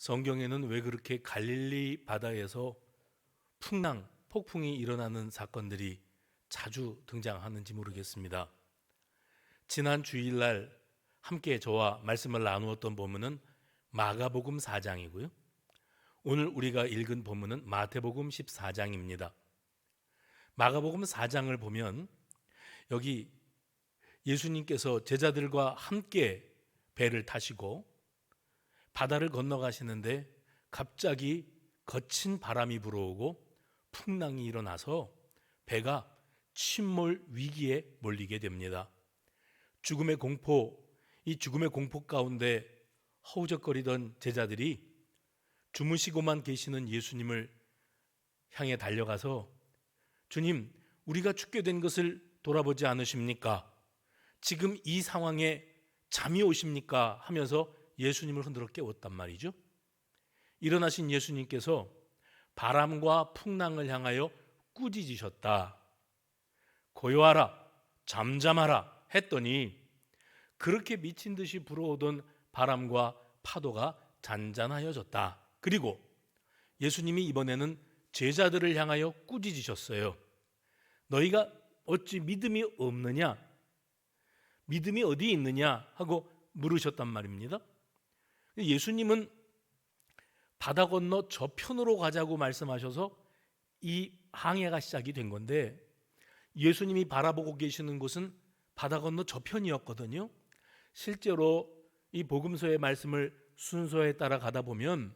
성경에는 왜 그렇게 갈릴리 바다에서 폭풍이 일어나는 사건들이 자주 등장하는지 모르겠습니다. 지난 주일날 함께 저와 말씀을 나누었던 본문은 마가복음 4장이고요. 오늘 우리가 읽은 본문은 마태복음 14장입니다. 마가복음 4장을 보면 여기 예수님께서 제자들과 함께 배를 타시고 바다를 건너가시는데 갑자기 거친 바람이 불어오고 풍랑이 일어나서 배가 침몰 위기에 몰리게 됩니다. 죽음의 공포 가운데 허우적거리던 제자들이 주무시고만 계시는 예수님을 향해 달려가서 주님, 우리가 죽게 된 것을 돌아보지 않으십니까? 지금 이 상황에 잠이 오십니까? 하면서 예수님을 흔들어 깨웠단 말이죠. 일어나신 예수님께서 바람과 풍랑을 향하여 꾸짖으셨다. 고요하라, 잠잠하라 했더니 그렇게 미친 듯이 불어오던 바람과 파도가 잔잔하여졌다. 그리고 예수님이 이번에는 제자들을 향하여 꾸짖으셨어요. 너희가 어찌 믿음이 없느냐? 믿음이 어디 있느냐? 하고 물으셨단 말입니다. 예수님은 바다 건너 저편으로 가자고 말씀하셔서 이 항해가 시작이 된 건데 예수님이 바라보고 계시는 곳은 바다 건너 저편이었거든요. 실제로 이 복음서의 말씀을 순서에 따라 가다 보면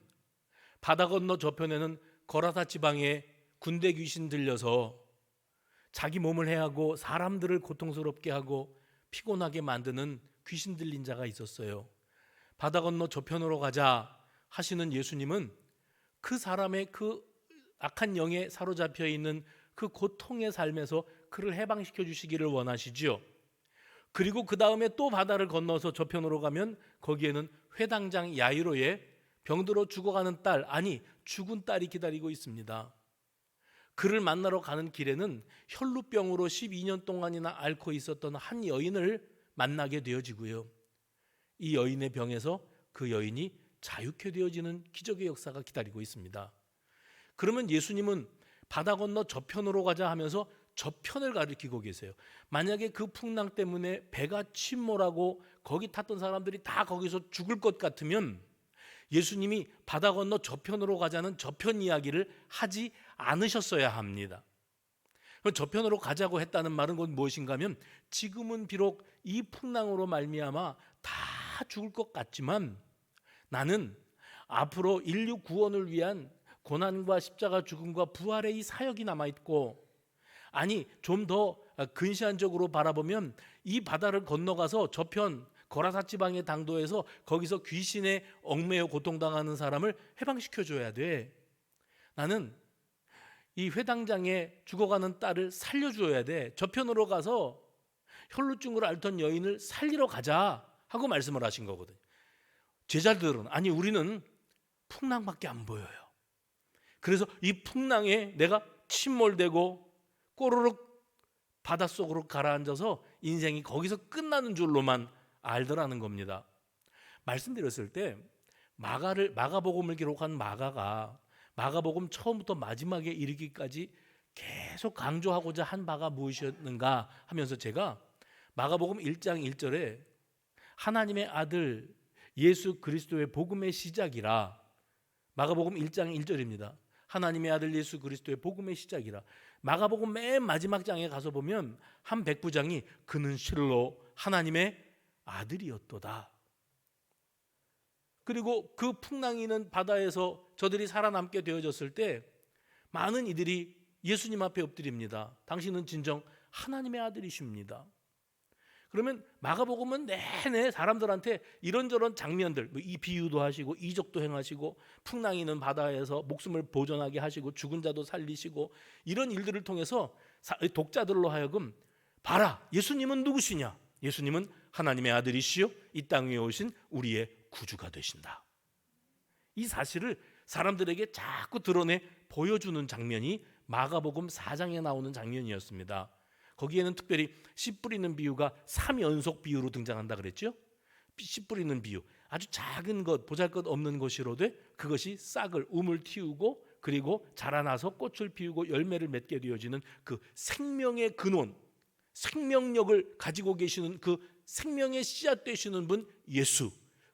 바다 건너 저편에는 거라사 지방에 군대 귀신 들려서 자기 몸을 해하고 사람들을 고통스럽게 하고 피곤하게 만드는 귀신 들린 자가 있었어요. 바다 건너 저편으로 가자 하시는 예수님은 그 사람의 그 악한 영에 사로잡혀 있는 그 고통의 삶에서 그를 해방시켜 주시기를 원하시죠. 그리고 그 다음에 또 바다를 건너서 저편으로 가면 거기에는 회당장 야이로의 병들어 죽어가는 죽은 딸이 기다리고 있습니다. 그를 만나러 가는 길에는 혈루병으로 12년 동안이나 앓고 있었던 한 여인을 만나게 되어지고요. 이 여인의 병에서 그 여인이 자유케 되어지는 기적의 역사가 기다리고 있습니다. 그러면 예수님은 바다 건너 저편으로 가자 하면서 저편을 가리키고 계세요. 만약에 그 풍랑 때문에 배가 침몰하고 거기 탔던 사람들이 다 거기서 죽을 것 같으면 예수님이 바다 건너 저편으로 가자는 저편 이야기를 하지 않으셨어야 합니다. 저편으로 가자고 했다는 말은 곧 무엇인가 하면 지금은 비록 이 풍랑으로 말미암아 다 죽을 것 같지만 나는 앞으로 인류 구원을 위한 고난과 십자가 죽음과 부활의 이 사역이 남아있고 좀 더 근시안적으로 바라보면 이 바다를 건너가서 저편 거라사 지방의 당도에서 거기서 귀신에 얽매여 고통당하는 사람을 해방시켜줘야 돼. 나는 이 회당장에 죽어가는 딸을 살려줘야 돼. 저편으로 가서 혈루증으로 앓던 여인을 살리러 가자 하고 말씀을 하신 거거든요. 제자들은 우리는 풍랑밖에 안 보여요. 그래서 이 풍랑에 내가 침몰되고 꼬르륵 바닷속으로 가라앉아서 인생이 거기서 끝나는 줄로만 알더라는 겁니다. 말씀드렸을 때 마가복음을 기록한 마가가 마가복음 처음부터 마지막에 이르기까지 계속 강조하고자 한 바가 무엇이었는가 하면서 제가 마가복음 1장 1절에 하나님의 아들 예수 그리스도의 복음의 시작이라, 마가복음 1장 1절입니다. 하나님의 아들 예수 그리스도의 복음의 시작이라. 마가복음 맨 마지막 장에 가서 보면 한 백부장이 그는 실로 하나님의 아들이었도다. 그리고 그 풍랑이는 바다에서 저들이 살아남게 되어졌을 때 많은 이들이 예수님 앞에 엎드립니다. 당신은 진정 하나님의 아들이십니다. 그러면 마가복음은 내내 사람들한테 이런저런 장면들, 이 비유도 하시고 이적도 행하시고 풍랑이 있는 바다에서 목숨을 보존하게 하시고 죽은 자도 살리시고 이런 일들을 통해서 독자들로 하여금 봐라, 예수님은 누구시냐? 예수님은 하나님의 아들이시요 이 땅 위에 오신 우리의 구주가 되신다. 이 사실을 사람들에게 자꾸 드러내 보여주는 장면이 마가복음 4장에 나오는 장면이었습니다. 거기에는 특별히 씨 뿌리는 비유가 3연속 비유로 등장한다 그랬죠? 씨 뿌리는 비유. 아주 작은 것, 보잘것없는 것이로되 그것이 싹을 우물 틔우고 그리고 자라나서 꽃을 피우고 열매를 맺게 되어지는 그 생명의 근원, 생명력을 가지고 계시는 그 생명의 씨앗 되시는 분 예수,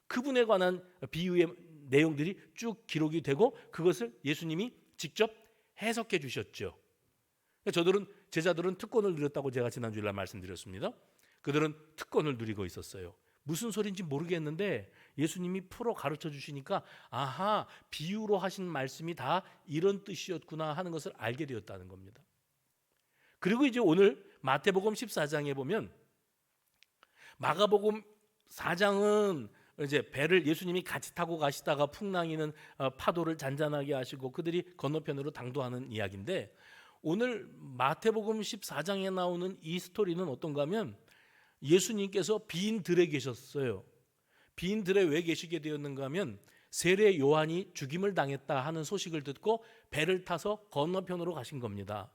그분에 관한 비유의 내용들이 쭉 기록이 되고 그것을 예수님이 직접 해석해 주셨죠. 제자들은 특권을 누렸다고 제가 지난주에 말씀드렸습니다. 그들은 특권을 누리고 있었어요. 무슨 소리인지 모르겠는데 예수님이 풀어 가르쳐 주시니까 아하, 비유로 하신 말씀이 다 이런 뜻이었구나 하는 것을 알게 되었다는 겁니다. 그리고 이제 오늘 마태복음 14장에 보면, 마가복음 4장은 이제 배를 예수님이 같이 타고 가시다가 풍랑이는 파도를 잔잔하게 하시고 그들이 건너편으로 당도하는 이야기인데, 오늘 마태복음 14장에 나오는 이 스토리는 어떤가 하면 예수님께서 빈 들에 계셨어요. 빈 들에 왜 계시게 되었는가 하면 세례 요한이 죽임을 당했다 하는 소식을 듣고 배를 타서 건너편으로 가신 겁니다.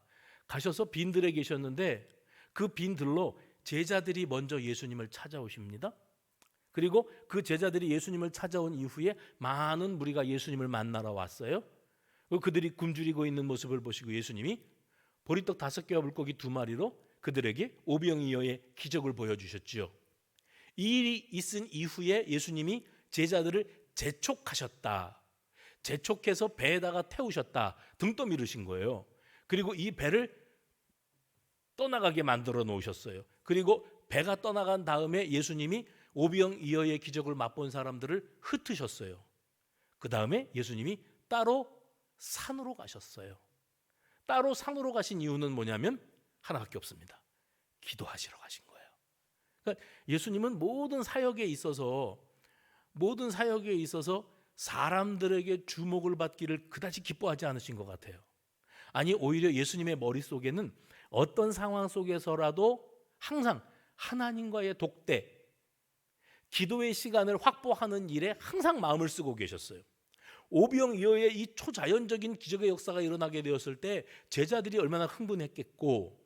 가셔서 빈 들에 계셨는데 그 빈 들로 제자들이 먼저 예수님을 찾아오십니다. 그리고 그 제자들이 예수님을 찾아온 이후에 많은 무리가 예수님을 만나러 왔어요. 그들이 굶주리고 있는 모습을 보시고 예수님이 보리떡 5개와 물고기 2마리로 그들에게 오병이어의 기적을 보여주셨지요. 이 일이 있은 이후에 예수님이 제자들을 재촉하셨다, 재촉해서 배에다가 태우셨다, 등 떠밀으신 거예요. 그리고 이 배를 떠나가게 만들어 놓으셨어요. 그리고 배가 떠나간 다음에 예수님이 오병이어의 기적을 맛본 사람들을 흩으셨어요. 그 다음에 예수님이 따로 산으로 가셨어요. 따로 산으로 가신 이유는 뭐냐면 하나밖에 없습니다. 기도하시러 가신 거예요. 그러니까 예수님은 모든 사역에 있어서 사람들에게 주목을 받기를 그다지 기뻐하지 않으신 것 같아요. 아니, 오히려 예수님의 머릿속에는 어떤 상황 속에서라도 항상 하나님과의 독대, 기도의 시간을 확보하는 일에 항상 마음을 쓰고 계셨어요. 오병이어의 이 초자연적인 기적의 역사가 일어나게 되었을 때 제자들이 얼마나 흥분했겠고,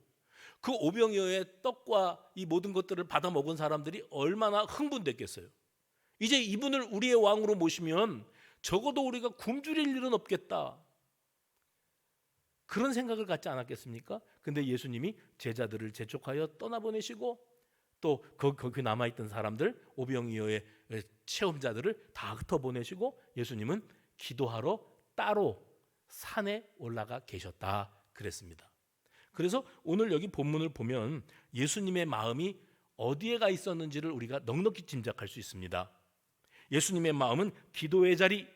그 오병이어의 떡과 이 모든 것들을 받아 먹은 사람들이 얼마나 흥분됐겠어요. 이제 이분을 우리의 왕으로 모시면 적어도 우리가 굶주릴 일은 없겠다, 그런 생각을 갖지 않았겠습니까? 근데 예수님이 제자들을 재촉하여 떠나보내시고 또 거기 남아있던 사람들, 오병이어의 체험자들을 다 흩어보내시고 예수님은 기도하러 따로 산에 올라가 계셨다 그랬습니다. 그래서 오늘 여기 본문을 보면 예수님의 마음이 어디에 가 있었는지를 우리가 넉넉히 짐작할 수 있습니다. 예수님의 마음은 기도의 자리,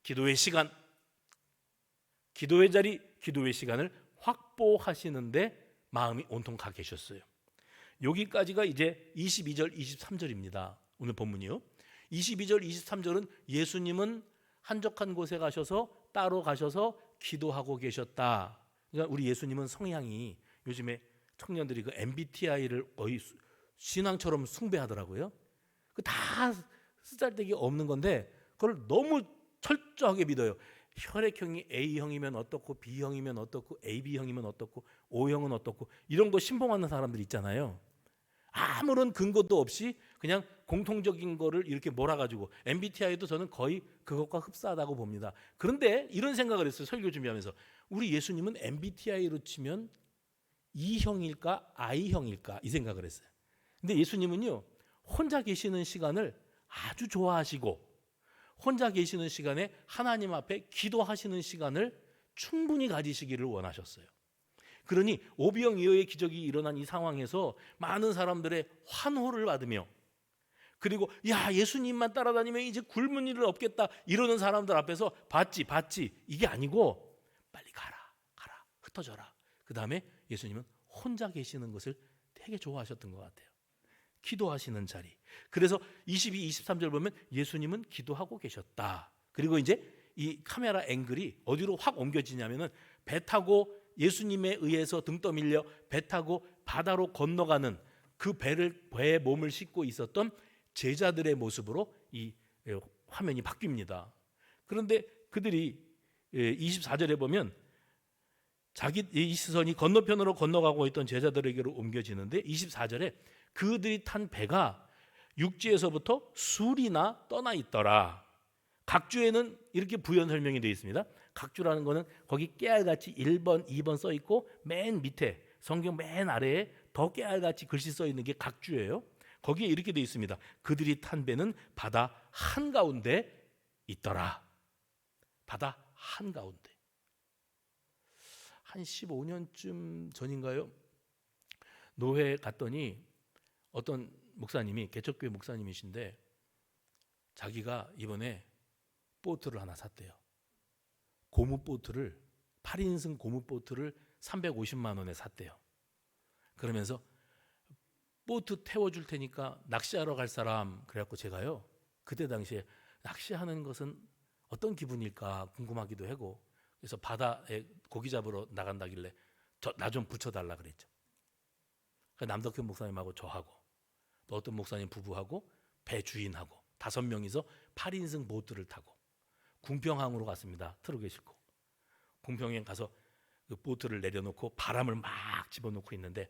기도의 시간, 기도의 자리, 기도의 시간을 확보하시는데 마음이 온통 가 계셨어요. 여기까지가 이제 22절, 23절입니다. 오늘 본문이요. 22절, 23절은 예수님은 한적한 곳에 가셔서 따로 가셔서 기도하고 계셨다. 그러니까 우리 예수님은 성향이, 요즘에 청년들이 그 MBTI를 거의 신앙처럼 숭배하더라고요. 그 다 쓰잘데기 없는 건데 그걸 너무 철저하게 믿어요. 혈액형이 A형이면 어떻고, B형이면 어떻고, AB형이면 어떻고, O형은 어떻고, 이런 거 신봉하는 사람들 있잖아요. 아무런 근거도 없이 그냥 공통적인 거를 이렇게 몰아가지고, MBTI도 저는 거의 그것과 흡사하다고 봅니다. 그런데 이런 생각을 했어요. 설교 준비하면서. 우리 예수님은 MBTI로 치면 E형일까 I형일까 이 생각을 했어요. 근데 예수님은요, 혼자 계시는 시간을 아주 좋아하시고 혼자 계시는 시간에 하나님 앞에 기도하시는 시간을 충분히 가지시기를 원하셨어요. 그러니 오병이어의 기적이 일어난 이 상황에서 많은 사람들의 환호를 받으며, 그리고 야, 예수님만 따라다니면 이제 굶은 일은 없겠다 이러는 사람들 앞에서 봤지 이게 아니고 빨리 가라 흩어져라. 그 다음에 예수님은 혼자 계시는 것을 되게 좋아하셨던 것 같아요. 기도하시는 자리. 그래서 22, 23절 보면 예수님은 기도하고 계셨다. 그리고 이제 이 카메라 앵글이 어디로 확 옮겨지냐면은 배 타고 예수님에 의해서 등 떠밀려 배 타고 바다로 건너가는 그 배에 몸을 싣고 있었던 제자들의 모습으로 이 화면이 바뀝니다. 그런데 그들이 24절에 보면 이 시선이 건너편으로 건너가고 있던 제자들에게로 옮겨지는데 24절에 그들이 탄 배가 육지에서부터 술이나 떠나 있더라. 각주에는 이렇게 부연 설명이 되어 있습니다. 각주라는 거는 거기 깨알같이 1번, 2번 써 있고 맨 밑에 성경 맨 아래에 더 깨알같이 글씨 써 있는 게 각주예요. 거기에 이렇게 되어 있습니다. 그들이 탄 배는 바다 한가운데 있더라. 바다 한가운데. 한 15년쯤 전인가요? 노회에 갔더니 어떤 목사님이, 개척교회 목사님이신데 자기가 이번에 보트를 하나 샀대요. 고무보트를, 8인승 고무보트를 350만 원에 샀대요. 그러면서 보트 태워줄 테니까 낚시하러 갈 사람, 그래갖고 제가요 그때 당시에 낚시하는 것은 어떤 기분일까 궁금하기도 하고, 그래서 바다에 고기 잡으러 나간다길래 나 좀 붙여달라 그랬죠. 남덕현 목사님하고 저하고 또 어떤 목사님 부부하고 배 주인하고 5명이서 8인승 보트를 타고 궁평항으로 갔습니다. 트럭에 싣고 궁평에 가서 그 보트를 내려놓고 바람을 막 집어넣고 있는데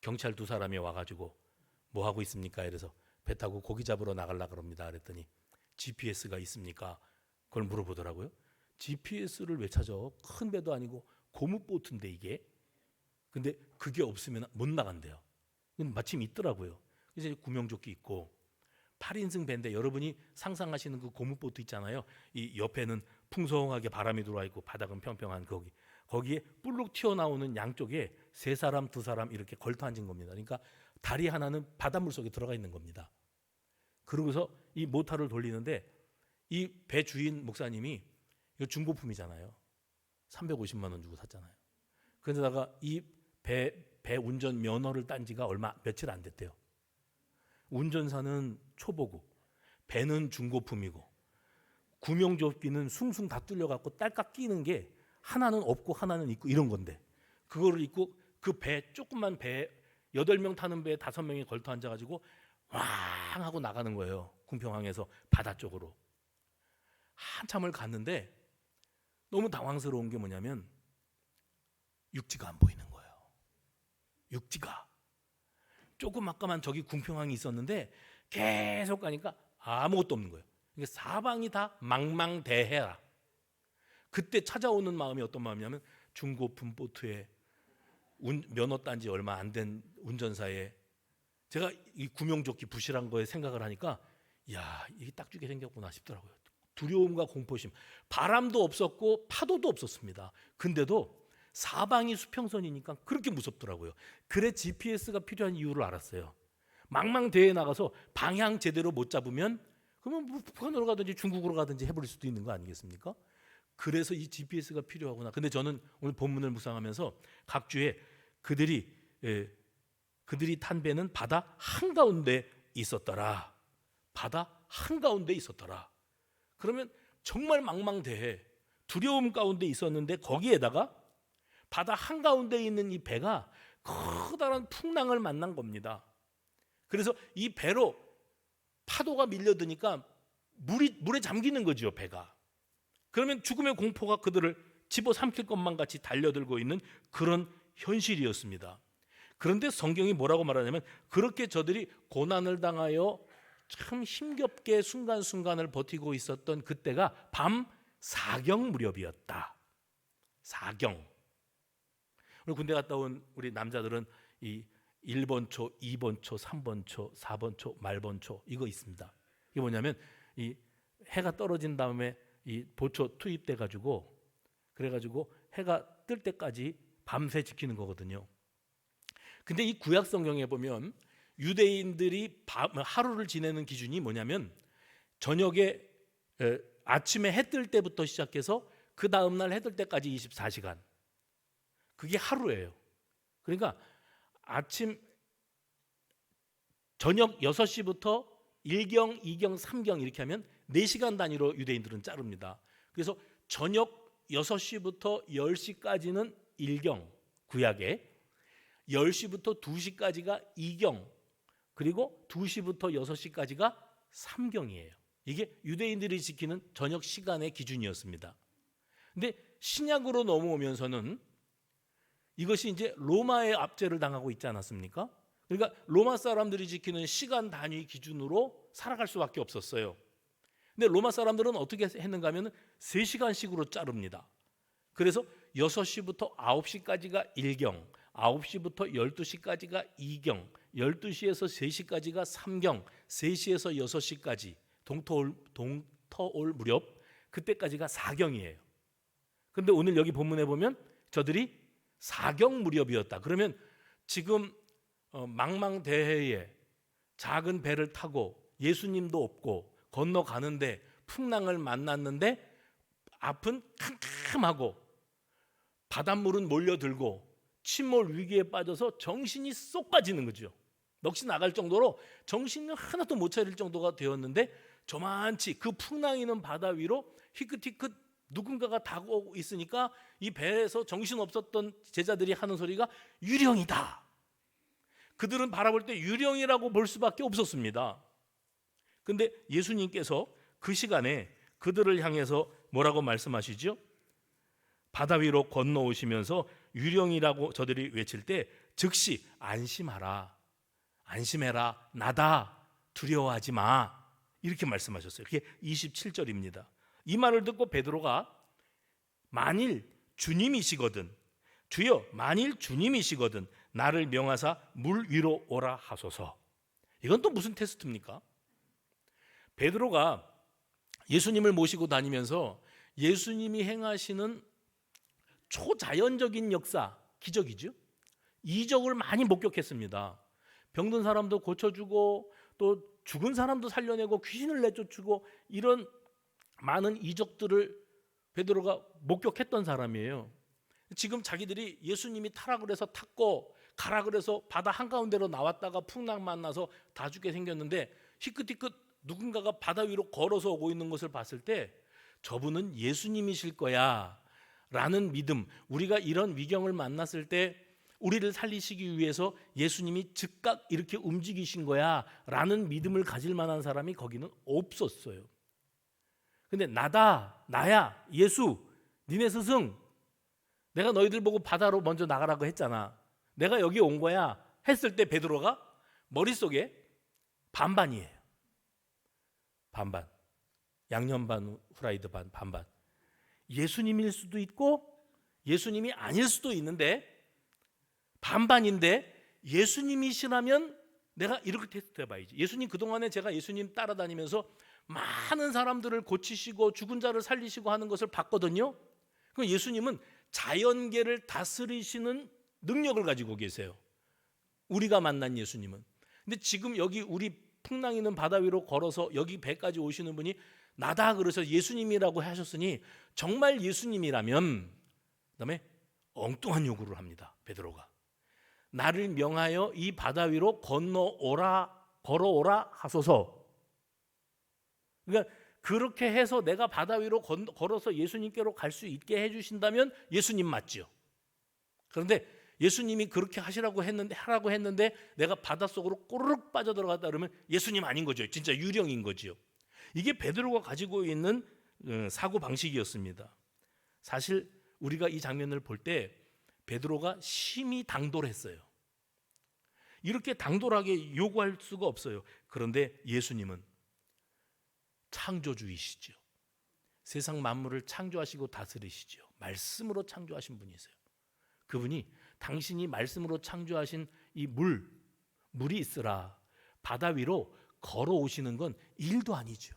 경찰 2사람이 와가지고 뭐 하고 있습니까? 이래서 배 타고 고기 잡으러 나가려고 그럽니다. 그랬더니 GPS가 있습니까? 그걸 물어보더라고요. GPS를 왜 찾아? 큰 배도 아니고 고무보트인데 이게. 근데 그게 없으면 못 나간대요. 마침 있더라고요. 그래서 이제 구명조끼 있고 8인승 배인데 여러분이 상상하시는 그 고무보트 있잖아요. 이 옆에는 풍성하게 바람이 들어와 있고 바닥은 평평한 거기에 뿔룩 튀어나오는 양쪽에 3사람 2사람 이렇게 걸터 앉은 겁니다. 그러니까 다리 하나는 바닷물 속에 들어가 있는 겁니다. 그러고서 이 모터를 돌리는데 이 배 주인 목사님이 이거 중고품이잖아요. 350만 원 주고 샀잖아요. 그런데다가 이 배 운전 면허를 딴 지가 며칠 안 됐대요. 운전사는 초보고 배는 중고품이고 구명조끼는 숭숭 다 뚫려갖고 딸깍 끼는 게 하나는 없고 하나는 있고 이런 건데 그거를 입고 그 배, 조그만 배 8명 타는 배에 5명이 걸터 앉아가지고 왕 하고 나가는 거예요. 궁평항에서 바다 쪽으로. 한참을 갔는데 너무 당황스러운 게 뭐냐면 육지가 안 보이는 거예요. 육지가. 조금 아까만 저기 궁평항이 있었는데 계속 가니까 아무것도 없는 거예요. 그러니까 사방이 다 망망대해라. 그때 찾아오는 마음이 어떤 마음이냐면 중고품 보트에 면허 딴 지 얼마 안 된 운전사에 제가 이 구명조끼 부실한 거에 생각을 하니까 야, 이게 딱 주게 생겼구나 싶더라고요. 두려움과 공포심. 바람도 없었고 파도도 없었습니다. 근데도 사방이 수평선이니까 그렇게 무섭더라고요. 그래 GPS가 필요한 이유를 알았어요. 망망대해에 나가서 방향 제대로 못 잡으면 그러면 뭐 북한으로 가든지 중국으로 가든지 해버릴 수도 있는 거 아니겠습니까? 그래서 이 GPS가 필요하구나. 근데 저는 오늘 본문을 묵상하면서 각주에 그들이 탄 배는 바다 한가운데 있었더라. 바다 한가운데 있었더라. 그러면 정말 망망대해 두려움 가운데 있었는데 거기에다가 바다 한가운데 있는 이 배가 커다란 풍랑을 만난 겁니다. 그래서 이 배로 파도가 밀려드니까 물에 잠기는 거죠, 배가. 그러면 죽음의 공포가 그들을 집어삼킬 것만 같이 달려들고 있는 그런 현실이었습니다. 그런데 성경이 뭐라고 말하냐면 그렇게 저들이 고난을 당하여 참 힘겹게 순간순간을 버티고 있었던 그때가 밤 사경 무렵이었다. 사경. 우리 군대 갔다 온 우리 남자들은 이 1번 초, 2번 초, 3번 초, 4번 초, 말번 초 이거 있습니다. 이게 뭐냐면 이 해가 떨어진 다음에 이 보초 투입돼 가지고 그래가지고 해가 뜰 때까지 밤새 지키는 거거든요. 근데 이 구약 성경에 보면 유대인들이 하루를 지내는 기준이 뭐냐면 저녁에 아침에 해 뜰 때부터 시작해서 그 다음 날 해 뜰 때까지 24시간. 그게 하루예요. 그러니까 저녁 6시부터 1경, 2경, 3경 이렇게 하면 4시간 단위로 유대인들은 자릅니다. 그래서 저녁 6시부터 10시까지는 1경 구약에 10시부터 2시까지가 2경 그리고 2시부터 6시까지가 3경이에요. 이게 유대인들이 지키는 저녁 시간의 기준이었습니다. 근데 신약으로 넘어오면서는 이것이 이제 로마의 압제를 당하고 있지 않았습니까? 그러니까 로마 사람들이 지키는 시간 단위 기준으로 살아갈 수밖에 없었어요. 근데 로마 사람들은 어떻게 했는가 하면 3시간씩으로 자릅니다. 그래서 6시부터 9시까지가 1경, 9시부터 12시까지가 2경, 12시에서 3시까지가 3경, 3시에서 6시까지 동터올 무렵 그때까지가 4경이에요. 근데 오늘 여기 본문에 보면 저들이 4경 무렵이었다. 그러면 지금 망망대해에 작은 배를 타고 예수님도 없고 건너가는데 풍랑을 만났는데 앞은 캄캄하고 바닷물은 몰려들고 침몰 위기에 빠져서 정신이 쏙 빠지는 거죠. 넋이 나갈 정도로 정신을 하나도 못 차릴 정도가 되었는데 저만치 그 풍랑이는 바다 위로 희끗희끗 누군가가 다가오고 있으니까 이 배에서 정신없었던 제자들이 하는 소리가 유령이다. 그들은 바라볼 때 유령이라고 볼 수밖에 없었습니다. 근데 예수님께서 그 시간에 그들을 향해서 뭐라고 말씀하시죠? 바다 위로 건너오시면서 유령이라고 저들이 외칠 때 즉시 안심하라, 안심해라, 나다, 두려워하지 마, 이렇게 말씀하셨어요. 그게 27절입니다. 이 말을 듣고 베드로가 만일 주님이시거든, 주여 만일 주님이시거든 나를 명하사 물 위로 오라 하소서. 이건 또 무슨 테스트입니까? 베드로가 예수님을 모시고 다니면서 예수님이 행하시는 초자연적인 역사, 기적이죠. 이적을 많이 목격했습니다. 병든 사람도 고쳐주고 또 죽은 사람도 살려내고 귀신을 내쫓고 이런 많은 이적들을 베드로가 목격했던 사람이에요. 지금 자기들이 예수님이 타라 그래서 탔고 가라 그래서 바다 한가운데로 나왔다가 풍랑 만나서 다 죽게 생겼는데 희끗희끗 누군가가 바다 위로 걸어서 오고 있는 것을 봤을 때 저분은 예수님이실 거야 라는 믿음, 우리가 이런 위경을 만났을 때 우리를 살리시기 위해서 예수님이 즉각 이렇게 움직이신 거야 라는 믿음을 가질 만한 사람이 거기는 없었어요. 근데 나다, 나야, 예수, 니네 스승, 내가 너희들 보고 바다로 먼저 나가라고 했잖아, 내가 여기 온 거야 했을 때 베드로가 머릿속에 반반이에요. 반반. 양념 반, 후라이드 반, 반반. 예수님일 수도 있고 예수님이 아닐 수도 있는데 반반인데 예수님이시라면 내가 이렇게 테스트해 봐야지. 예수님 그동안에 제가 예수님 따라다니면서 많은 사람들을 고치시고 죽은 자를 살리시고 하는 것을 봤거든요. 그럼 예수님은 자연계를 다스리시는 능력을 가지고 계세요. 우리가 만난 예수님은. 근데 지금 여기 우리 풍랑 있는 바다 위로 걸어서 여기 배까지 오시는 분이 나다 그러셔서 예수님이라고 하셨으니 정말 예수님이라면, 그다음에 엉뚱한 요구를 합니다. 베드로가 나를 명하여 이 바다 위로 걸어오라 하소서. 그러니까 그렇게 해서 내가 바다 위로 걸어서 예수님께로 갈 수 있게 해주신다면 예수님 맞죠. 그런데 예수님이 그렇게 하라고 했는데 내가 바닷속으로 꼬르륵 빠져들어갔다 그러면 예수님 아닌 거죠. 진짜 유령인 거죠. 이게 베드로가 가지고 있는 사고 방식이었습니다. 사실 우리가 이 장면을 볼 때 베드로가 심히 당돌했어요. 이렇게 당돌하게 요구할 수가 없어요. 그런데 예수님은 창조주이시죠. 세상 만물을 창조하시고 다스리시죠. 말씀으로 창조하신 분이세요. 그분이 당신이 말씀으로 창조하신 이 물이 있으라 바다 위로 걸어오시는 건 일도 아니죠.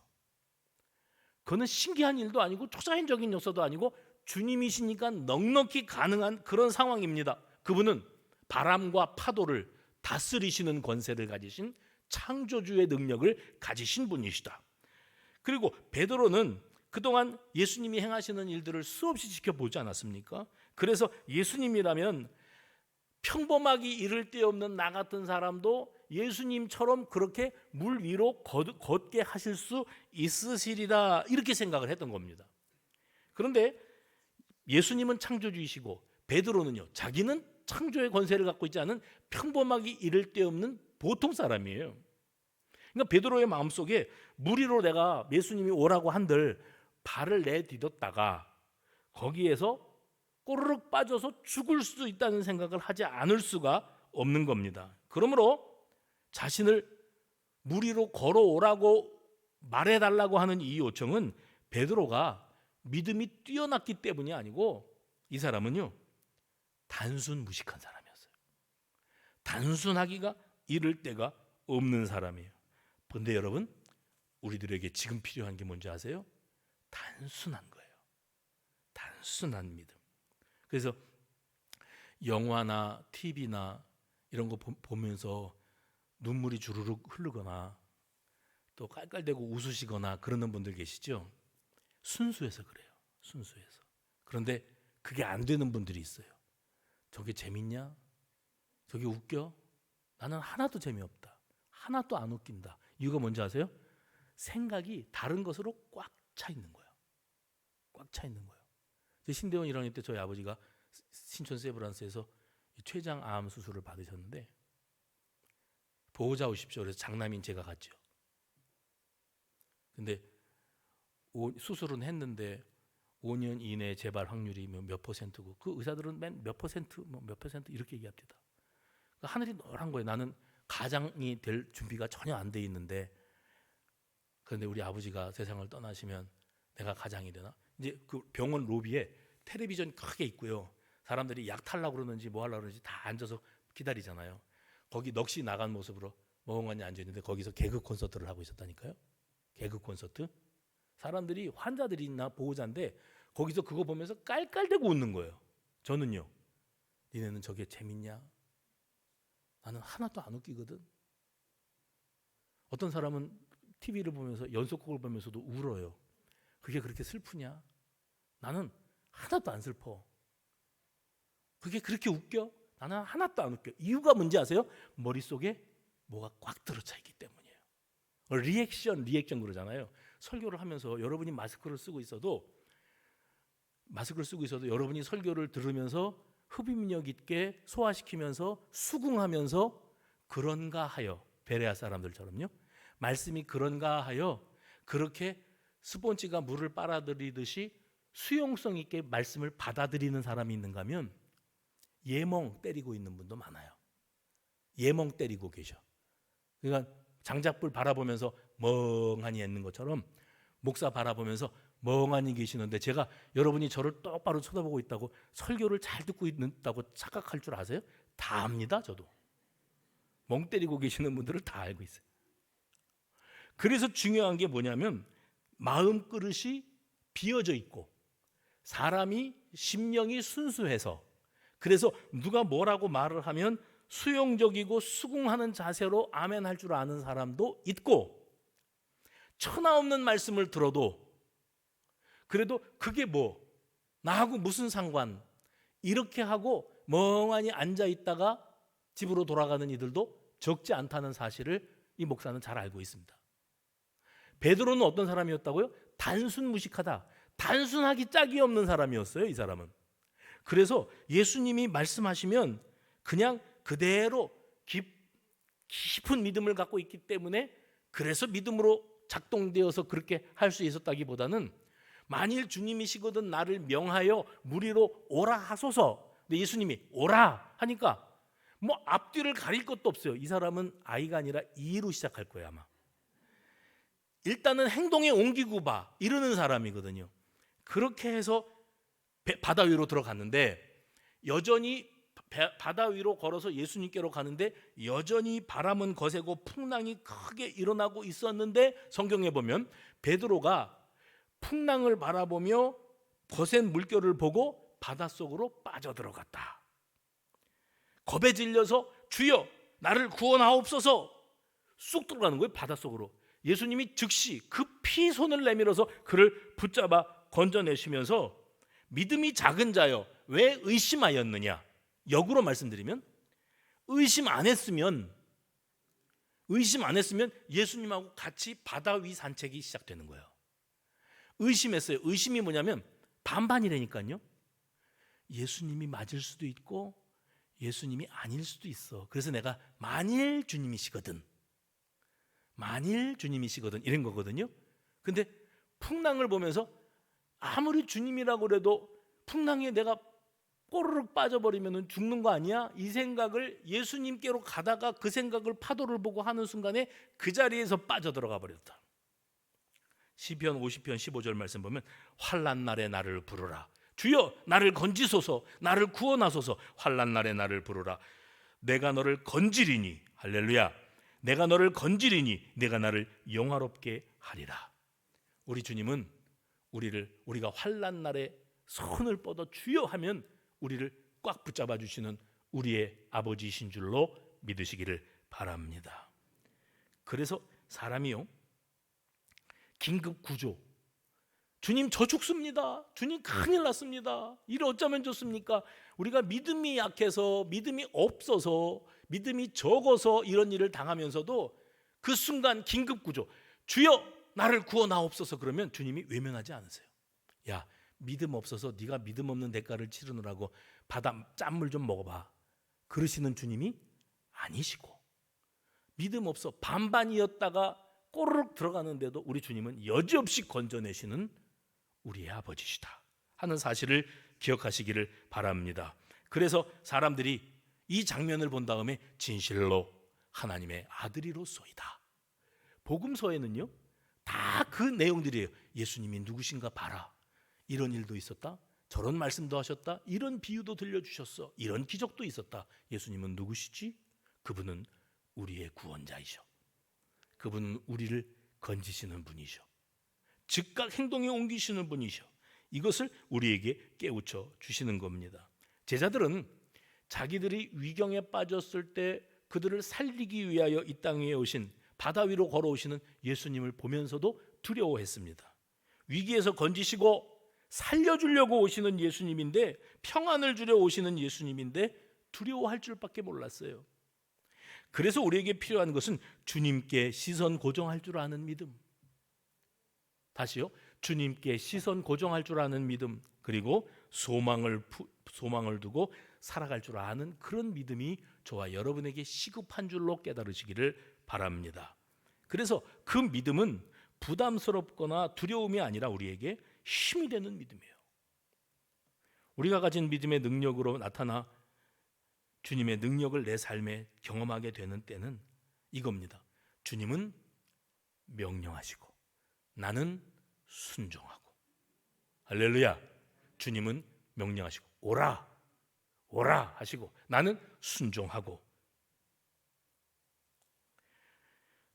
그거는 신기한 일도 아니고 초자연적인 요소도 아니고 주님이시니까 넉넉히 가능한 그런 상황입니다. 그분은 바람과 파도를 다스리시는 권세를 가지신 창조주의 능력을 가지신 분이시다. 그리고 베드로는 그동안 예수님이 행하시는 일들을 수없이 지켜보지 않았습니까? 그래서 예수님이라면 평범하기 이를 데 없는 나 같은 사람도 예수님처럼 그렇게 물 위로 걷게 하실 수 있으시리라 이렇게 생각을 했던 겁니다. 그런데 예수님은 창조주이시고 베드로는요, 자기는 창조의 권세를 갖고 있지 않은 평범하기 이를 데 없는 보통 사람이에요. 그러니까 베드로의 마음속에 물 위로 내가 예수님이 오라고 한들 발을 내디뎠다가 거기에서 꼬르륵 빠져서 죽을 수도 있다는 생각을 하지 않을 수가 없는 겁니다. 그러므로 자신을 물 위로 걸어오라고 말해달라고 하는 이 요청은 베드로가 믿음이 뛰어났기 때문이 아니고 이 사람은요 단순 무식한 사람이었어요. 단순하기가 이를 데가 없는 사람이에요. 그런데 여러분, 우리들에게 지금 필요한 게 뭔지 아세요? 단순한 거예요. 단순한 믿음. 그래서 영화나 TV나 이런 거 보면서 눈물이 주르륵 흐르거나 또 깔깔대고 웃으시거나 그러는 분들 계시죠? 순수해서 그래요. 순수해서. 그런데 그게 안 되는 분들이 있어요. 저게 재밌냐? 저게 웃겨? 나는 하나도 재미없다. 하나도 안 웃긴다. 이유가 뭔지 아세요? 생각이 다른 것으로 꽉 차 있는 거예요. 꽉 차 있는 거예요. 신대원 1학년 때 저희 아버지가 신촌 세브란스에서 췌장암 수술을 받으셨는데 보호자 오십시오. 그래서 장남인 제가 갔죠. 근데 수술은 했는데 5년 이내 재발 확률이 몇 %고 그 의사들은 맨 몇 퍼센트 몇 퍼센트 이렇게 얘기합니다. 그러니까 하늘이 노란 거예요. 나는 가장이 될 준비가 전혀 안 돼 있는데, 그런데 우리 아버지가 세상을 떠나시면 내가 가장이 되나? 이제 그 병원 로비에 텔레비전 크게 있고요. 사람들이 약 탈라고 그러는지 뭐 하려고 그러는지 다 앉아서 기다리잖아요. 거기 넋이 나간 모습으로 멍하니 앉아 있는데 거기서 개그 콘서트를 하고 있었다니까요. 개그 콘서트. 사람들이 환자들이나 보호자인데 거기서 그거 보면서 깔깔대고 웃는 거예요. 저는요, 니네는 저게 재밌냐? 나는 하나도 안 웃기거든. 어떤 사람은 TV를 보면서 연속극을 보면서도 울어요. 그게 그렇게 슬프냐? 나는 하나도 안 슬퍼. 그게 그렇게 웃겨? 나는 하나도 안 웃겨. 이유가 뭔지 아세요? 머릿속에 뭐가 꽉 들어차 있기 때문이에요. 리액션 그러잖아요. 설교를 하면서 여러분이 마스크를 쓰고 있어도 여러분이 설교를 들으면서 흡입력 있게 소화시키면서 수긍하면서 그런가 하여, 베레아 사람들처럼요, 말씀이 그런가 하여 그렇게 스폰지가 물을 빨아들이듯이 수용성 있게 말씀을 받아들이는 사람이 있는가 하면 예멍 때리고 있는 분도 많아요. 예멍 때리고 계셔. 그러니까 장작불 바라보면서 멍하니 있는 것처럼 목사 바라보면서 멍하니 계시는데, 제가 여러분이 저를 똑바로 쳐다보고 있다고 설교를 잘 듣고 있다고 착각할 줄 아세요? 다 압니다. 저도 멍 때리고 계시는 분들을 다 알고 있어요. 그래서 중요한 게 뭐냐면 마음 그릇이 비어져 있고 사람이 심령이 순수해서, 그래서 누가 뭐라고 말을 하면 수용적이고 수긍하는 자세로 아멘 할 줄 아는 사람도 있고, 천하 없는 말씀을 들어도 그래도 그게 뭐 나하고 무슨 상관, 이렇게 하고 멍하니 앉아 있다가 집으로 돌아가는 이들도 적지 않다는 사실을 이 목사는 잘 알고 있습니다. 베드로는 어떤 사람이었다고요? 단순 무식하다. 단순하기 짝이 없는 사람이었어요, 이 사람은. 그래서 예수님이 말씀하시면 그냥 그대로 깊은 믿음을 갖고 있기 때문에, 그래서 믿음으로 작동되어서 그렇게 할 수 있었다기보다는 만일 주님이시거든 나를 명하여 물 위로 오라 하소서. 근데 예수님이 오라 하니까 뭐 앞뒤를 가릴 것도 없어요. 이 사람은 아이가 아니라 이로 시작할 거예요 아마. 일단은 행동에 옮기고 봐 이러는 사람이거든요. 그렇게 해서 바다 위로 들어갔는데, 여전히 바다 위로 걸어서 예수님께로 가는데 여전히 바람은 거세고 풍랑이 크게 일어나고 있었는데, 성경에 보면 베드로가 풍랑을 바라보며 거센 물결을 보고 바닷속으로 빠져들어갔다. 겁에 질려서 주여 나를 구원하옵소서 쑥 들어가는 거예요, 바닷속으로. 예수님이 즉시 급히 손을 내밀어서 그를 붙잡아 건져내시면서 믿음이 작은 자여 왜 의심하였느냐. 역으로 말씀드리면 의심 안 했으면 예수님하고 같이 바다 위 산책이 시작되는 거예요. 의심했어요. 의심이 뭐냐면 반반이라니까요. 예수님이 맞을 수도 있고 예수님이 아닐 수도 있어. 그래서 내가 만일 주님이시거든 이런 거거든요. 근데 풍랑을 보면서 아무리 주님이라고 그래도 풍랑에 내가 꼬르륵 빠져버리면 죽는 거 아니야? 이 생각을 예수님께로 가다가 그 생각을 파도를 보고 하는 순간에 그 자리에서 빠져들어가 버렸다. 시편 50편 15절 말씀 보면 환난 날에 나를 부르라. 주여 나를 건지소서. 나를 구원하소서. 환난 날에 나를 부르라. 내가 너를 건지리니. 할렐루야. 내가 너를 건지리니 내가 나를 영화롭게 하리라. 우리 주님은 우리가 환난 날에 손을 뻗어 주여 하면 우리를 꽉 붙잡아 주시는 우리의 아버지이신 줄로 믿으시기를 바랍니다. 그래서 사람이요, 긴급 구조, 주님 저 죽습니다, 주님 큰일 났습니다, 이를 어쩌면 좋습니까? 우리가 믿음이 약해서, 믿음이 없어서, 믿음이 적어서 이런 일을 당하면서도 그 순간 긴급 구조, 주여 나를 구원하옵소서, 그러면 주님이 외면하지 않으세요. 야, 믿음 없어서 네가 믿음 없는 대가를 치르느라고 바다 짠물 좀 먹어봐, 그러시는 주님이 아니시고, 믿음 없어 반반이었다가 꼬르륵 들어가는데도 우리 주님은 여지없이 건져내시는 우리의 아버지시다 하는 사실을 기억하시기를 바랍니다. 그래서 사람들이 이 장면을 본 다음에 진실로 하나님의 아들이로소이다, 복음서에는요 다 그 내용들이에요. 예수님이 누구신가 봐라, 이런 일도 있었다, 저런 말씀도 하셨다, 이런 비유도 들려주셨어, 이런 기적도 있었다. 예수님은 누구시지? 그분은 우리의 구원자이셔. 그분은 우리를 건지시는 분이셔. 즉각 행동에 옮기시는 분이셔. 이것을 우리에게 깨우쳐 주시는 겁니다. 제자들은 자기들이 위경에 빠졌을 때 그들을 살리기 위하여 이 땅 위에 오신, 바다 위로 걸어오시는 예수님을 보면서도 두려워했습니다. 위기에서 건지시고 살려주려고 오시는 예수님인데, 평안을 주려 오시는 예수님인데 두려워할 줄밖에 몰랐어요. 그래서 우리에게 필요한 것은 주님께 시선 고정할 줄 아는 믿음. 다시요, 주님께 시선 고정할 줄 아는 믿음, 그리고 소망을 두고 살아갈 줄 아는 그런 믿음이 저와 여러분에게 시급한 줄로 깨달으시기를 바랍니다. 그래서 그 믿음은 부담스럽거나 두려움이 아니라 우리에게 힘이 되는 믿음이에요. 우리가 가진 믿음의 능력으로 나타나 주님의 능력을 내 삶에 경험하게 되는 때는 이겁니다. 주님은 명령하시고 나는 순종하고. 할렐루야. 주님은 명령하시고 오라 오라 하시고 나는 순종하고.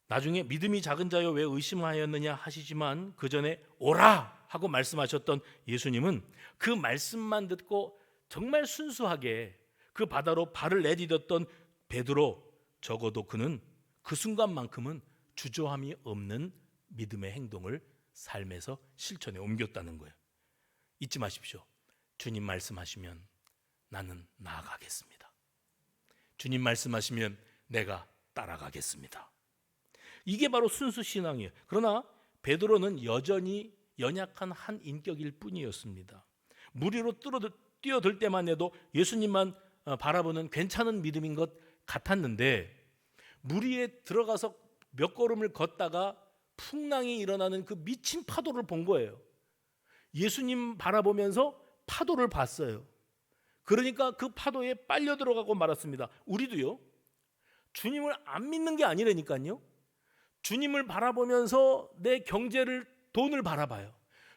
나중에 믿음이 작은 자여 왜 의심하였느냐 하시지만 그 전에 오라 하고 말씀하셨던 예수님은 그 말씀만 듣고 정말 순수하게 그 바다로 발을 내디뎠던 베드로, 적어도 그는 그 순간만큼은 주저함이 없는 믿음의 행동을 삶에서 실천에 옮겼다는 거예요. 잊지 마십시오. 주님 말씀하시면 나는 나아가겠습니다. 주님 말씀하시면 내가 따라가겠습니다. 이게 바로 순수 신앙이에요. 그러나 베드로는 여전히 연약한 한 인격일 뿐이었습니다. 물 위로 뛰어들 때만 해도 예수님만 바라보는 괜찮은 믿음인 것 같았는데, 물 위에 들어가서 몇 걸음을 걷다가 풍랑이 일어나는 그 미친 파도를 본 거예요. 예수님 바라보면서 파도를 봤어요. 그러니까 그 파도에 빨려 들어가고 말았습니다. 우리도요, 주님을 안 믿는 게 아니라니까요. 주님을 바라보면서 내 경제를, 돈을 바라봐요.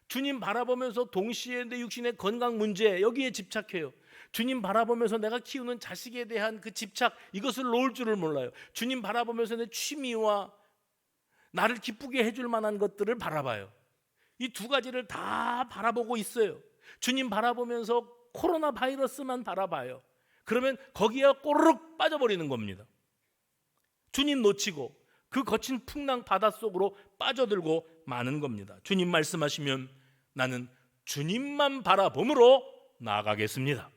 주님 바라보면서 동시에 내 육신의 건강 문제, 여기에 집착해요. 주님 바라보면서 내가 키우는 자식에 대한 그 집착, 이것을 놓을 줄을 몰라요. 주님 바라보면서 내 취미와 나를 기쁘게 해줄 만한 것들을 바라봐요. 이 두 가지를 다 바라보고 있어요. 주님 바라보면서 코로나 바이러스만 바라봐요. 그러면 거기에 꼬르륵 빠져버리는 겁니다. 주님 놓치고 그 거친 풍랑 바닷속으로 빠져들고 마는 겁니다. 주님 말씀하시면 나는 주님만 바라봄으로 나아가겠습니다.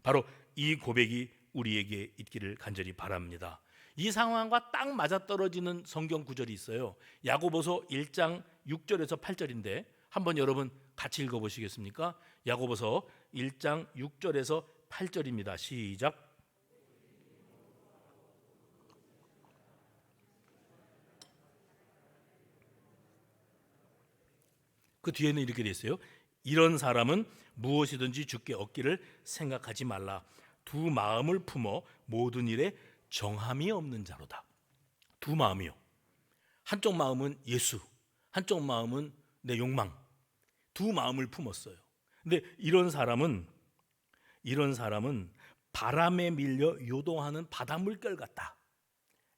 바로 이 고백이 우리에게 있기를 간절히 바랍니다. 이 상황과 딱 맞아떨어지는 성경 구절이 있어요. 야고보서 1장 6절에서 8절인데 한번 여러분 같이 읽어보시겠습니까? 야고보서 1장 6절에서 8절입니다. 시작. 그 뒤에는 이렇게 돼 있어요. 이런 사람은 무엇이든지 주께 얻기를 생각하지 말라. 두 마음을 품어 모든 일에 정함이 없는 자로다. 두 마음이요. 한쪽 마음은 예수, 한쪽 마음은 내 욕망. 두 마음을 품었어요. 근데 이런 사람은 바람에 밀려 요동하는 바다 물결 같다.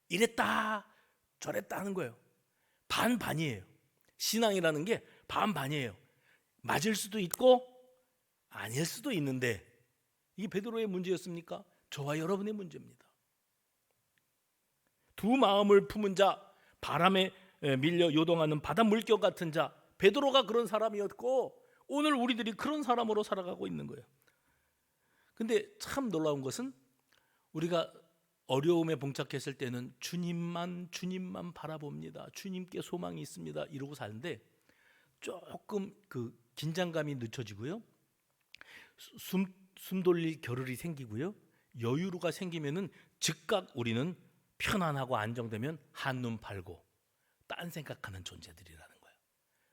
이랬다 저랬다 하는 거예요. 반반이에요. 신앙이라는 게 반반이에요. 맞을 수도 있고 아닐 수도 있는데, 이게 베드로의 문제였습니까? 저와 여러분의 문제입니다. 두 마음을 품은 자, 바람에 밀려 요동하는 바다 물결 같은 자, 베드로가 그런 사람이었고 오늘 우리들이 그런 사람으로 살아가고 있는 거예요. 근데 참 놀라운 것은 우리가 어려움에 봉착했을 때는 주님만 바라봅니다. 주님께 소망이 있습니다. 이러고 사는데 조금 그 긴장감이 늦춰지고요. 숨 돌릴 겨를이 생기고요. 여유가 생기면은 즉각 우리는 편안하고 안정되면 한눈 팔고 딴 생각하는 존재들이라는 거예요.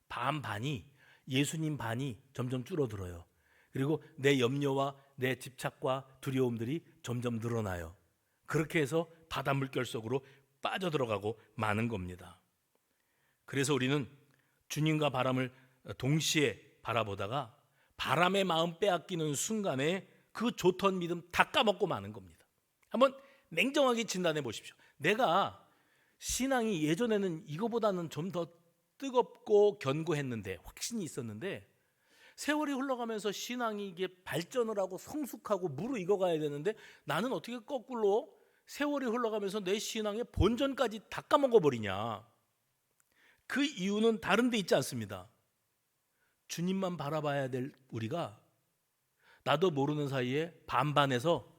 반반이, 예수님 반이 점점 줄어들어요. 그리고 내 염려와 내 집착과 두려움들이 점점 늘어나요. 그렇게 해서 바다 물결 속으로 빠져들어가고 마는 겁니다. 그래서 우리는 주님과 바람을 동시에 바라보다가 바람의 마음 빼앗기는 순간에 그 좋던 믿음 다 까먹고 마는 겁니다. 한번 냉정하게 진단해 보십시오. 내가 신앙이 예전에는 이거보다는 좀 더 뜨겁고 견고했는데, 확신이 있었는데, 세월이 흘러가면서 신앙이 이게 발전을 하고 성숙하고 무르익어가야 되는데 나는 어떻게 거꾸로 세월이 흘러가면서 내 신앙의 본전까지 다 까먹어 버리냐. 그 이유는 다른 데 있지 않습니다. 주님만 바라봐야 될 우리가 나도 모르는 사이에 반반에서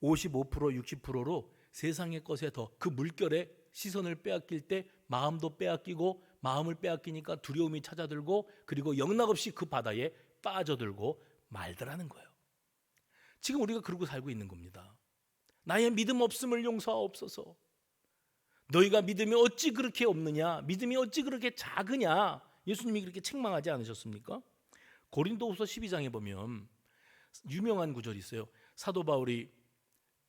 55% 60%로 세상의 것에 더 그 물결에 시선을 빼앗길 때 마음도 빼앗기고, 마음을 빼앗기니까 두려움이 찾아들고, 그리고 영락없이 그 바다에 빠져들고 말더라는 거예요. 지금 우리가 그러고 살고 있는 겁니다. 나의 믿음 없음을 용서하옵소서. 너희가 믿음이 어찌 그렇게 없느냐, 믿음이 어찌 그렇게 작으냐. 예수님이 그렇게 책망하지 않으셨습니까? 고린도후서 12장에 보면 유명한 구절이 있어요. 사도 바울이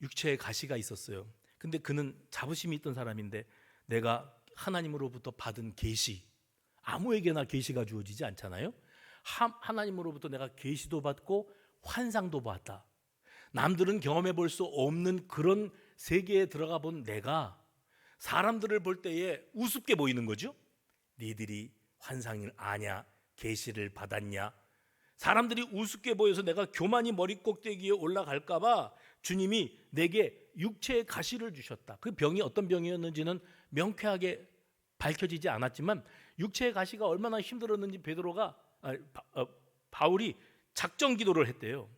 육체에 가시가 있었어요. 근데 그는 자부심이 있던 사람인데, 내가 하나님으로부터 받은 계시, 아무에게나 계시가 주어지지 않잖아요. 하나님으로부터 내가 계시도 받고 환상도 봤다. 남들은 경험해 볼 수 없는 그런 세계에 들어가 본 내가 사람들을 볼 때에 우습게 보이는 거죠. 니들이 환상을 아냐, 계시를 받았냐. 사람들이 우습게 보여서 내가 교만이 머리 꼭대기에 올라갈까 봐 주님이 내게 육체의 가시를 주셨다. 그 병이 어떤 병이었는지는 명쾌하게 밝혀지지 않았지만 육체의 가시가 얼마나 힘들었는지 바울이 작정 기도를 했대요.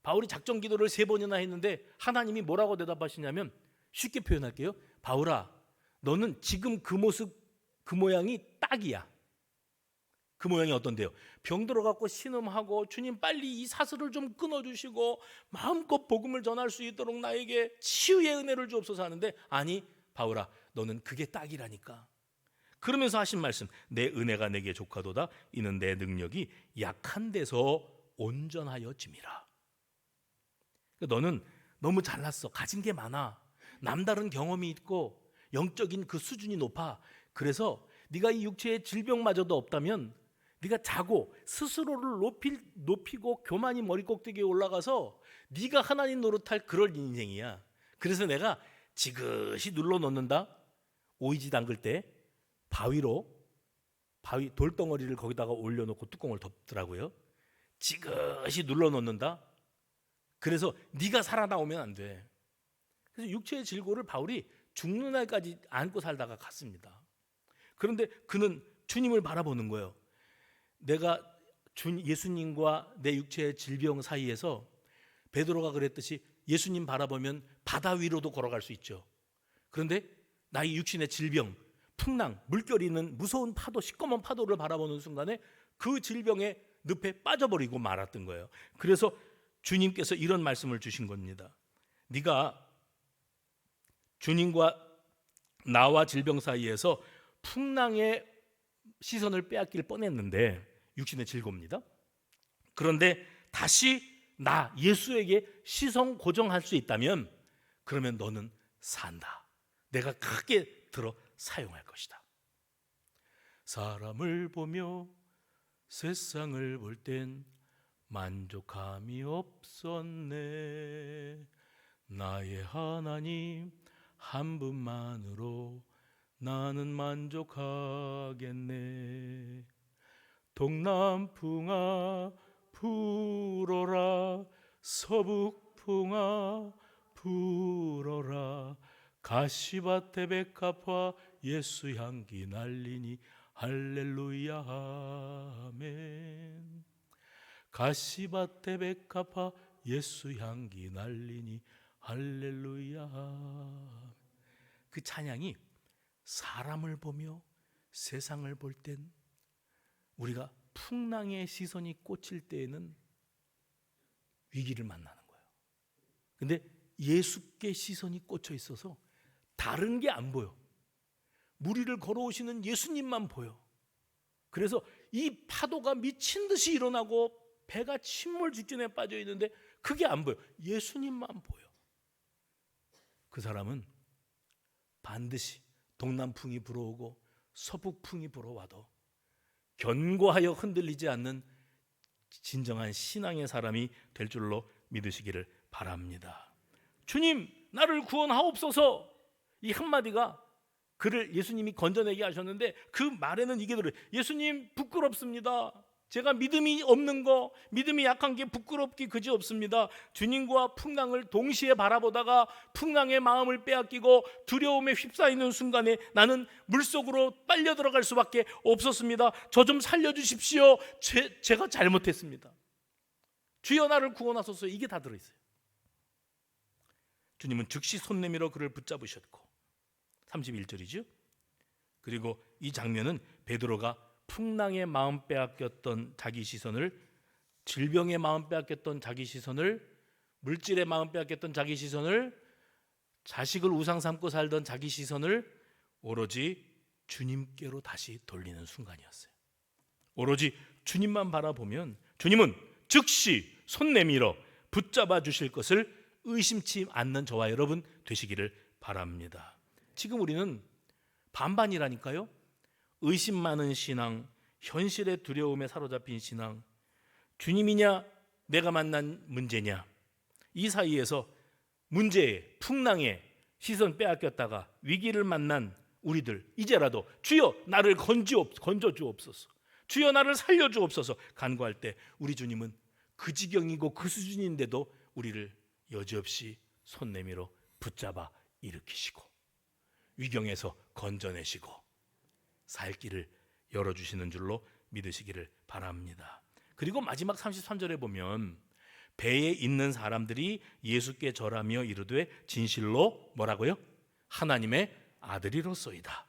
바울이 작정 기도를 3번이나 했는데 하나님이 뭐라고 대답하시냐면, 쉽게 표현할게요. 바울아, 너는 지금 그 모습, 그 모양이 딱이야. 그 모양이 어떤데요? 병 들어갖고 신음하고 주님 빨리 이 사슬을 좀 끊어주시고 마음껏 복음을 전할 수 있도록 나에게 치유의 은혜를 주옵소서 하는데, 아니 바울아, 너는 그게 딱이라니까. 그러면서 하신 말씀, 내 은혜가 내게 족하도다. 이는 내 능력이 약한 데서 온전하여짐이라. 너는 너무 잘났어. 가진 게 많아. 남다른 경험이 있고 영적인 그 수준이 높아. 그래서 네가 이 육체의 질병마저도 없다면 네가 자고 스스로를 높이고 교만이 머리 꼭대기에 올라가서 네가 하나님 노릇할 그럴 인생이야. 그래서 내가 지그시 눌러 놓는다. 오이지 담글 때 바위 돌덩어리를 거기다가 올려놓고 뚜껑을 덮더라고요. 지그시 눌러 놓는다. 그래서 네가 살아나오면 안 돼. 그래서 육체의 질고를 바울이 죽는 날까지 안고 살다가 갔습니다. 그런데 그는 주님을 바라보는 거예요. 내가 예수님과 내 육체의 질병 사이에서 베드로가 그랬듯이 예수님 바라보면 바다 위로도 걸어갈 수 있죠. 그런데 나의 육신의 질병, 풍랑, 물결이 있는 무서운 파도, 시꺼먼 파도를 바라보는 순간에 그 질병의 늪에 빠져버리고 말았던 거예요. 그래서 주님께서 이런 말씀을 주신 겁니다. 네가 주님과 나와 질병 사이에서 풍랑의 시선을 빼앗길 뻔했는데, 육신의 질고입니다. 그런데 다시 나 예수에게 시선 고정할 수 있다면 그러면 너는 산다. 내가 크게 들어 사용할 것이다. 사람을 보며 세상을 볼 땐 만족함이 없었네. 나의 하나님 한 분만으로 나는 만족하겠네. 동남풍아 불어라, 서북풍아 불어라, 가시밭에 백합화 예수 향기 날리니 할렐루야 아멘. 가시밭에 백합화 예수 향기 날리니 할렐루야. 그 찬양이 사람을 보며 세상을 볼 땐, 우리가 풍랑의 시선이 꽂힐 때에는 위기를 만나는 거예요. 근데 예수께 시선이 꽂혀 있어서 다른 게 안 보여. 물 위를 걸어오시는 예수님만 보여. 그래서 이 파도가 미친 듯이 일어나고 배가 침몰 직전에 빠져 있는데 그게 안 보여. 예수님만 보여. 그 사람은 반드시 동남풍이 불어오고 서북풍이 불어와도 견고하여 흔들리지 않는 진정한 신앙의 사람이 될 줄로 믿으시기를 바랍니다. 주님, 나를 구원하옵소서. 이 한마디가 그를 예수님이 건져내게 하셨는데 그 말에는 이게 들어요. 예수님, 부끄럽습니다. 제가 믿음이 없는 거, 믿음이 약한 게 부끄럽기 그지없습니다. 주님과 풍랑을 동시에 바라보다가 풍랑의 마음을 빼앗기고 두려움에 휩싸이는 순간에 나는 물속으로 빨려 들어갈 수밖에 없었습니다. 저 좀 살려주십시오. 제가 잘못했습니다. 주여 나를 구원하소서. 이게 다 들어있어요. 주님은 즉시 손 내밀어 그를 붙잡으셨고, 31절이죠. 그리고 이 장면은 베드로가 풍랑의 마음 빼앗겼던 자기 시선을, 질병의 마음 빼앗겼던 자기 시선을, 물질의 마음 빼앗겼던 자기 시선을, 자식을 우상 삼고 살던 자기 시선을 오로지 주님께로 다시 돌리는 순간이었어요. 오로지 주님만 바라보면 주님은 즉시 손 내밀어 붙잡아 주실 것을 의심치 않는 저와 여러분 되시기를 바랍니다. 지금 우리는 반반이라니까요. 의심 많은 신앙, 현실의 두려움에 사로잡힌 신앙, 주님이냐 내가 만난 문제냐, 이 사이에서 문제에, 풍랑에 시선 빼앗겼다가 위기를 만난 우리들, 이제라도 주여 나를 건져 주옵소서, 주여 나를 살려 주옵소서 간구할 때 우리 주님은 그 지경이고 그 수준인데도 우리를 여지없이 손 내밀어 붙잡아 일으키시고 위경에서 건져내시고 살 길을 열어주시는 줄로 믿으시기를 바랍니다. 그리고 마지막 33절에 보면 배에 있는 사람들이 예수께 절하며 이르되 진실로 뭐라고요? 하나님의 아들이로소이다.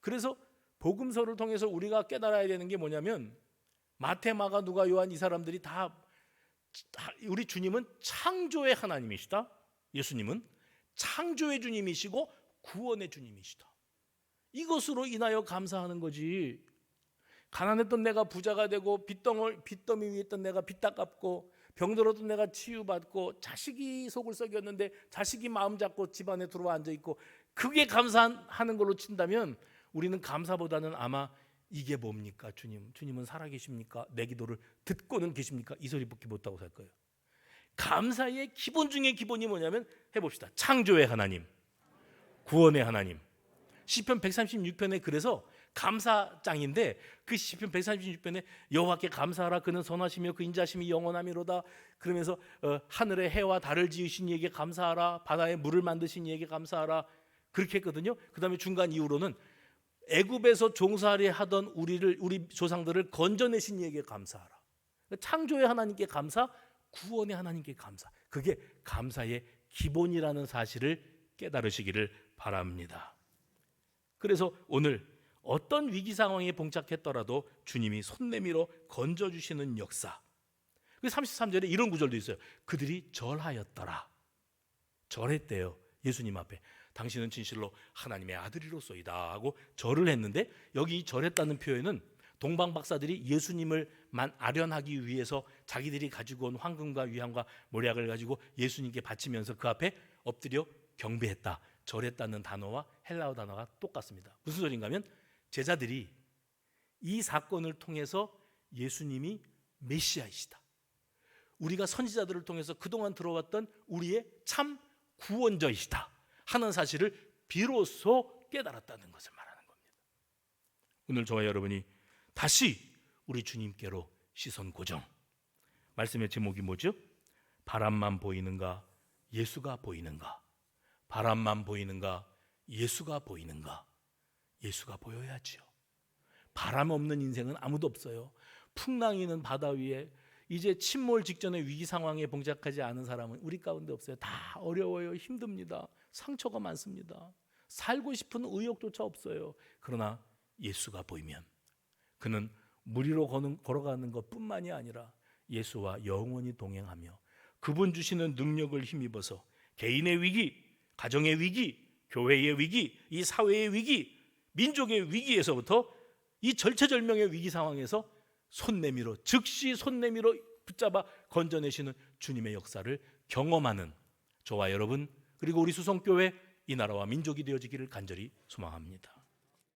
그래서 복음서를 통해서 우리가 깨달아야 되는 게 뭐냐면 마태, 마가, 누가, 요한 이 사람들이 다 우리 주님은 창조의 하나님이시다. 예수님은 창조의 주님이시고 구원의 주님이시다. 이것으로 인하여 감사하는 거지. 가난했던 내가 부자가 되고 빚더미 위에 있던 내가 빚 닦았고 병들었던 내가 치유받고 자식이 속을 썩였는데 자식이 마음 잡고 집안에 들어와 앉아있고 그게 감사하는 걸로 친다면 우리는 감사보다는 아마 이게 뭡니까 주님은 살아계십니까? 내 기도를 듣고는 계십니까? 이 소리 듣기 못하고 살 거예요. 감사의 기본 중에 기본이 뭐냐면 해봅시다. 창조의 하나님, 구원의 하나님. 시편 136편에 그래서 감사장인데 그 시편 136편에 여호와께 감사하라 그는 선하시며 그 인자심이 영원하미로다. 그러면서 하늘의 해와 달을 지으신 이에게 감사하라, 바다에 물을 만드신 이에게 감사하라 그렇게 했거든요. 그 다음에 중간 이후로는 애굽에서 종살이 하던 우리 조상들을 건져내신 이에게 감사하라. 창조의 하나님께 감사, 구원의 하나님께 감사. 그게 감사의 기본이라는 사실을 깨달으시기를 바랍니다. 그래서 오늘 어떤 위기 상황에 봉착했더라도 주님이 손 내밀어 건져주시는 역사. 33절에 이런 구절도 있어요. 그들이 절하였더라. 절했대요. 예수님 앞에. 당신은 진실로 하나님의 아들이로소이다 하고 절을 했는데 여기 절했다는 표현은 동방 박사들이 예수님을만 아련하기 위해서 자기들이 가지고 온 황금과 위향과 몰약을 가지고 예수님께 바치면서 그 앞에 엎드려 경배했다, 절했다는 단어와 헬라어 단어가 똑같습니다. 무슨 소린가 하면 제자들이 이 사건을 통해서 예수님이 메시아이시다, 우리가 선지자들을 통해서 그동안 들어왔던 우리의 참 구원자이시다 하는 사실을 비로소 깨달았다는 것을 말하는 겁니다. 오늘 저와 여러분이 다시 우리 주님께로 시선 고정. 말씀의 제목이 뭐죠? 바람만 보이는가, 예수가 보이는가? 바람만 보이는가, 예수가 보이는가? 예수가 보여야지요. 바람 없는 인생은 아무도 없어요. 풍랑이는 바다 위에 이제 침몰 직전의 위기 상황에 봉착하지 않은 사람은 우리 가운데 없어요. 다 어려워요. 힘듭니다. 상처가 많습니다. 살고 싶은 의욕조차 없어요. 그러나 예수가 보이면 그는 물 위로 걸어가는 것뿐만이 아니라 예수와 영원히 동행하며 그분 주시는 능력을 힘입어서 개인의 위기, 가정의 위기, 교회의 위기, 이 사회의 위기, 민족의 위기에서부터 이 절체절명의 위기 상황에서 즉시 손 내밀어 붙잡아 건져내시는 주님의 역사를 경험하는 저와 여러분, 그리고 우리 수성교회 이 나라와 민족이 되어지기를 간절히 소망합니다.